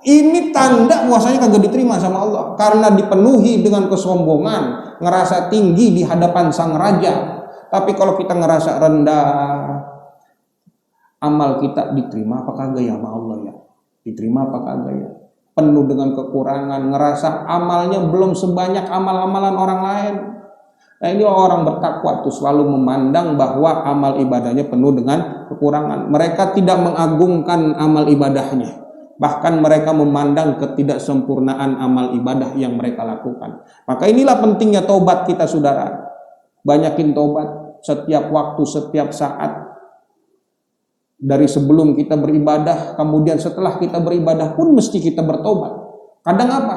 Ini tanda puasanya kagak diterima sama Allah, karena dipenuhi dengan kesombongan, ngerasa tinggi di hadapan sang raja. Tapi kalau kita ngerasa rendah, amal kita diterima apa kagak ya sama Allah ya? Diterima apa kagak ya? Penuh dengan kekurangan, ngerasa amalnya belum sebanyak amal-amalan orang lain. Nah, ini orang bertakwa tuh selalu memandang bahwa amal ibadahnya penuh dengan kekurangan. Mereka tidak mengagungkan amal ibadahnya. Bahkan mereka memandang ketidaksempurnaan amal ibadah yang mereka lakukan. Maka inilah pentingnya taubat kita, saudara. Banyakin taubat setiap waktu, setiap saat. Dari sebelum kita beribadah, kemudian setelah kita beribadah pun mesti kita bertobat. Kadang apa?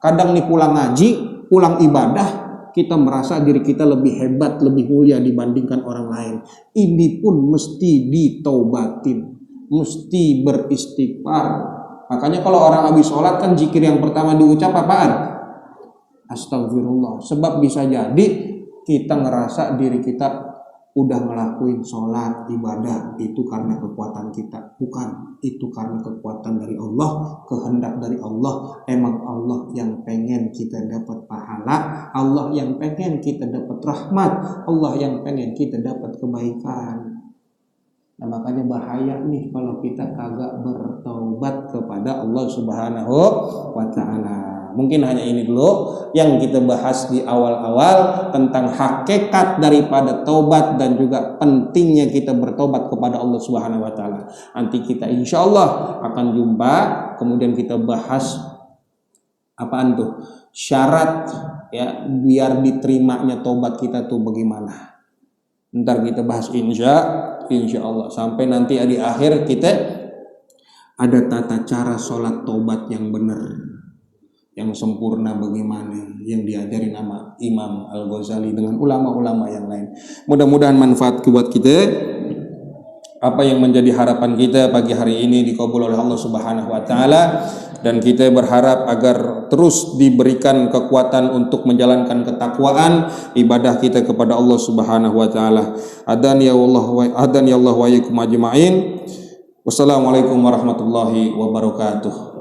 Kadang nih pulang ngaji, pulang ibadah, kita merasa diri kita lebih hebat, lebih mulia dibandingkan orang lain. Ini pun mesti ditaubatin, mesti beristighfar. Makanya kalau orang habis sholat kan zikir yang pertama diucap apaan? Astagfirullah. Sebab bisa jadi kita ngerasa diri kita udah ngelakuin sholat, ibadah, itu karena kekuatan kita. Bukan, itu karena kekuatan dari Allah, kehendak dari Allah. Emang Allah yang pengen kita dapat pahala, Allah yang pengen kita dapat rahmat, Allah yang pengen kita dapat kebaikan. Nah, makanya bahaya nih kalau kita kagak bertaubat kepada Allah Subhanahu wa ta'ala. Mungkin hanya ini dulu yang kita bahas di awal-awal tentang hakikat daripada taubat dan juga pentingnya kita bertobat kepada Allah Subhanahu wa taala. Nanti kita insyaallah akan jumpa, kemudian kita bahas apaan tuh? Syarat ya biar diterimanya taubat kita tuh bagaimana. Ntar kita bahas insyaallah sampai nanti di akhir kita ada tata cara sholat taubat yang benar, yang sempurna bagaimana, yang diajarin sama Imam Al-Ghazali dengan ulama-ulama yang lain. Mudah-mudahan manfaat buat kita. Apa yang menjadi harapan kita pagi hari ini dikabul oleh Allah Subhanahu wa taala, dan kita berharap agar terus diberikan kekuatan untuk menjalankan ketakwaan ibadah kita kepada Allah Subhanahu wa taala. Adan ya Allah wa iyyakum ajma'in. Wassalamualaikum warahmatullahi wabarakatuh.